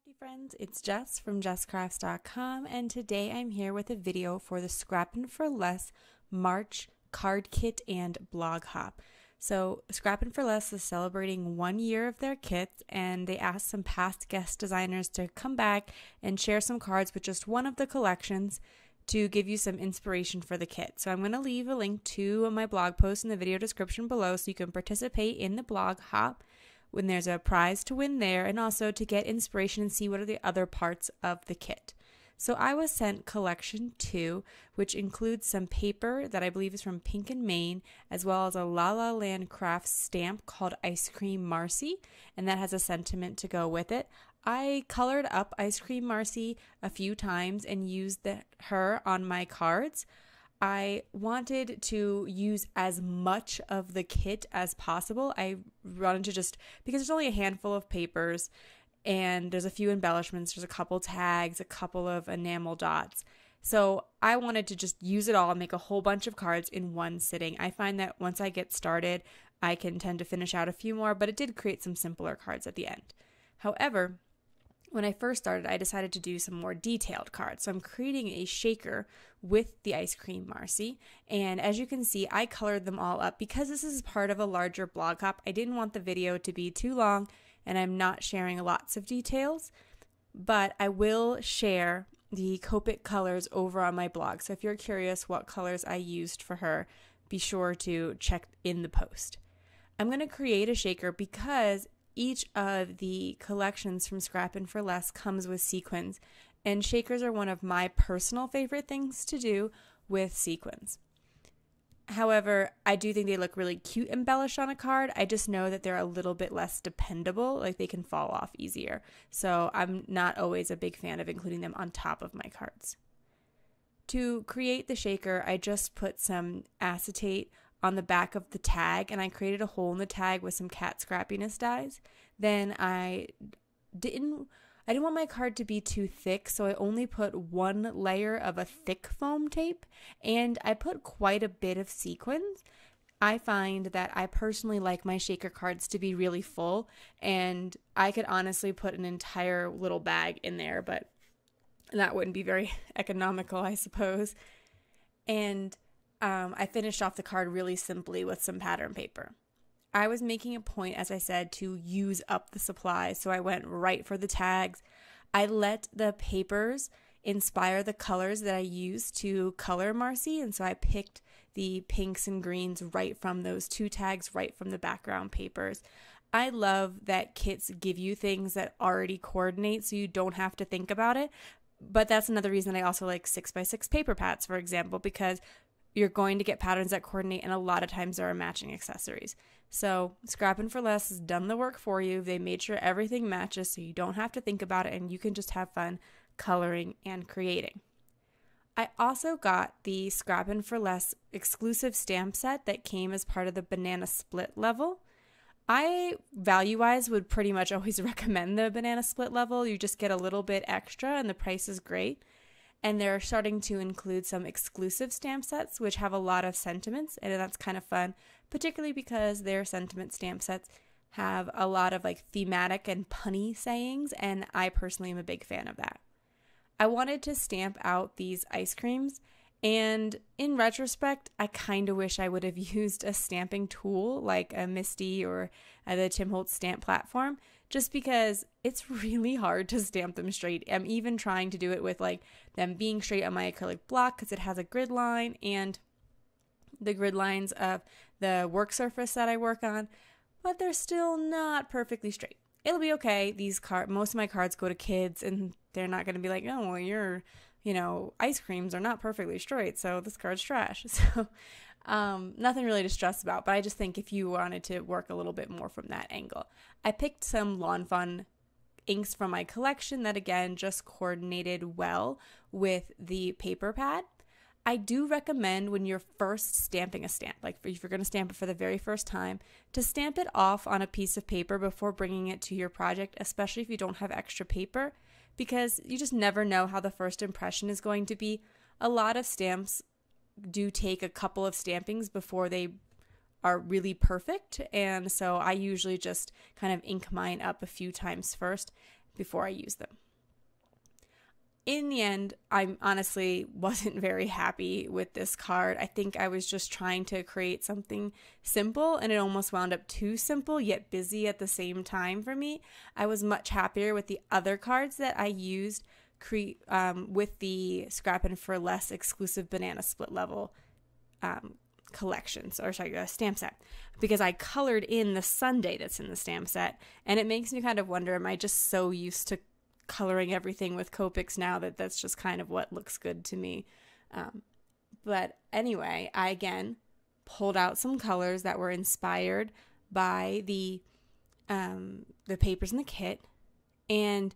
Hey friends, it's Jess from jesscrafts.com, and today I'm here with a video for the Scrappin' for Less March card kit and blog hop. So Scrappin' for Less is celebrating 1 year of their kits, and they asked some past guest designers to come back and share some cards with just one of the collections to give you some inspiration for the kit. So I'm going to leave a link to my blog post in the video description below so you can participate in the blog hop when there's a prize to win there, and also to get inspiration and see what are the other parts of the kit. So I was sent collection 2, which includes some paper that I believe is from Pink and Maine, as well as a La La Land Crafts stamp called Ice Cream Marcy, and that has a sentiment to go with it. I colored up Ice Cream Marcy a few times and used her on my cards. I wanted to use as much of the kit as possible. I wanted to because there's only a handful of papers and there's a few embellishments, there's a couple tags, a couple of enamel dots. So I wanted to just use it all and make a whole bunch of cards in one sitting. I find that once I get started, I can tend to finish out a few more, but it did create some simpler cards at the end. However, when I first started, I decided to do some more detailed cards. So I'm creating a shaker with the Ice Cream Marcy. And as you can see, I colored them all up because this is part of a larger blog hop. I didn't want the video to be too long, and I'm not sharing lots of details, but I will share the Copic colors over on my blog. So if you're curious what colors I used for her, be sure to check in the post. I'm going to create a shaker because each of the collections from Scrappin' for Less comes with sequins, and shakers are one of my personal favorite things to do with sequins. However, I do think they look really cute embellished on a card. I just know that they're a little bit less dependable, like they can fall off easier. So I'm not always a big fan of including them on top of my cards. To create the shaker, I just put some acetate on the back of the tag, and I created a hole in the tag with some cat scrappiness dies. Then I didn't want my card to be too thick, so I only put one layer of a thick foam tape, and I put quite a bit of sequins. I find that I personally like my shaker cards to be really full, and I could honestly put an entire little bag in there, but that wouldn't be very economical, I suppose. And I finished off the card really simply with some pattern paper. I was making a point, as I said, to use up the supplies, so I went right for the tags. I let the papers inspire the colors that I used to color Marcy, and so I picked the pinks and greens right from those two tags, right from the background papers. I love that kits give you things that already coordinate so you don't have to think about it, but that's another reason I also like 6x6 paper pads, for example, because you're going to get patterns that coordinate, and a lot of times there are matching accessories. So Scrappin' for Less has done the work for you. They made sure everything matches so you don't have to think about it, and you can just have fun coloring and creating. I also got the Scrappin' for Less exclusive stamp set that came as part of the banana split level. I, value-wise, would pretty much always recommend the banana split level. You just get a little bit extra, and the price is great. And they're starting to include some exclusive stamp sets, which have a lot of sentiments, and that's kind of fun, particularly because their sentiment stamp sets have a lot of like thematic and punny sayings, and I personally am a big fan of that. I wanted to stamp out these ice creams, and in retrospect, I kind of wish I would have used a stamping tool like a Misty or the Tim Holtz stamp platform, just because it's really hard to stamp them straight. I'm even trying to do it with like them being straight on my acrylic block because it has a grid line and the grid lines of the work surface that I work on, but they're still not perfectly straight. It'll be okay. Most of my cards go to kids, and they're not going to be like, oh, well, your ice creams are not perfectly straight, so this card's trash. So nothing really to stress about, but I just think if you wanted to work a little bit more from that angle. I picked some Lawn Fun inks from my collection that, again, just coordinated well with the paper pad. I do recommend when you're first stamping a stamp, like if you're going to stamp it for the very first time, to stamp it off on a piece of paper before bringing it to your project, especially if you don't have extra paper, because you just never know how the first impression is going to be. A lot of stamps do take a couple of stampings before they are really perfect, and so I usually just kind of ink mine up a few times first. before I use them. In the end, I honestly wasn't very happy with this card. I think I was just trying to create something simple, and it almost wound up too simple yet busy at the same time for me. I was much happier with the other cards that I used with the Scrappin' for Less exclusive banana split level collections, or sorry, stamp set, because I colored in the Sunday that's in the stamp set, and it makes me kind of wonder, am I just so used to coloring everything with Copics now that that's just kind of what looks good to me? But anyway, I again pulled out some colors that were inspired by the papers in the kit, and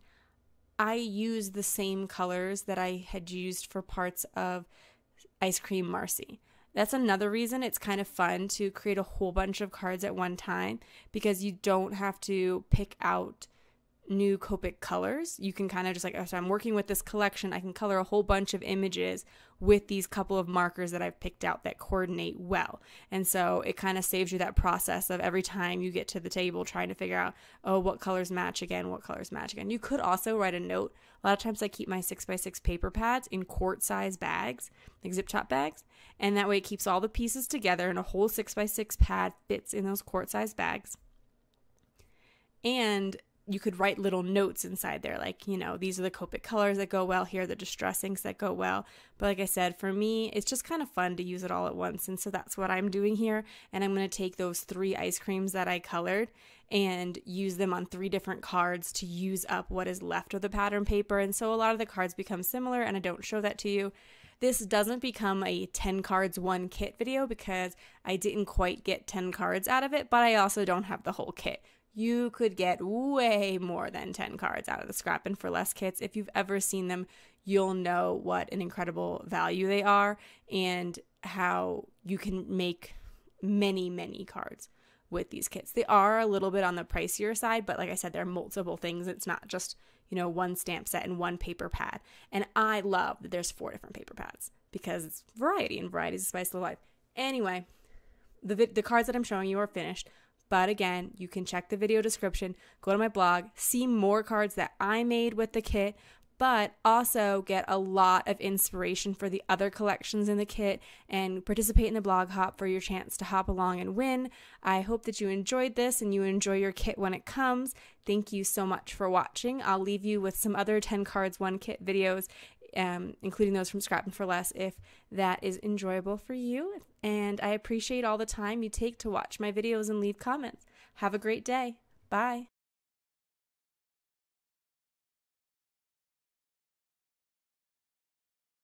I used the same colors that I had used for parts of Ice Cream Marcy. That's another reason it's kind of fun to create a whole bunch of cards at one time, because you don't have to pick out new Copic colors. You can kind of just like, oh, so I'm working with this collection, I can color a whole bunch of images with these couple of markers that I've picked out that coordinate well. And so it kind of saves you that process of every time you get to the table trying to figure out, oh, what colors match again, what colors match again. You could also write a note. A lot of times I keep my 6x6 paper pads in quart size bags, like zip top bags, and that way it keeps all the pieces together, and a whole 6x6 pad fits in those quart size bags. And you could write little notes inside there, like, you know, these are the Copic colors that go well, here are the distress inks that go well. But like I said, for me, it's just kind of fun to use it all at once, and so that's what I'm doing here. And I'm going to take those 3 ice creams that I colored and use them on 3 different cards to use up what is left of the pattern paper, and so a lot of the cards become similar, and I don't show that to you. This doesn't become a 10 cards 1 kit video because I didn't quite get 10 cards out of it, but I also don't have the whole kit. You could get way more than 10 cards out of the Scrappin' for Less kits. If you've ever seen them, you'll know what an incredible value they are and how you can make many, many cards with these kits. They are a little bit on the pricier side, but like I said, there are multiple things. It's not just, you know, one stamp set and one paper pad. And I love that there's 4 different paper pads because it's variety, and variety is the spice of life. Anyway, the cards that I'm showing you are finished. But again, you can check the video description, go to my blog, see more cards that I made with the kit, but also get a lot of inspiration for the other collections in the kit and participate in the blog hop for your chance to hop along and win. I hope that you enjoyed this and you enjoy your kit when it comes. Thank you so much for watching. I'll leave you with some other 10 cards 1 kit videos, including those from Scrappin' for Less, if that is enjoyable for you. And I appreciate all the time you take to watch my videos and leave comments. Have a great day. Bye.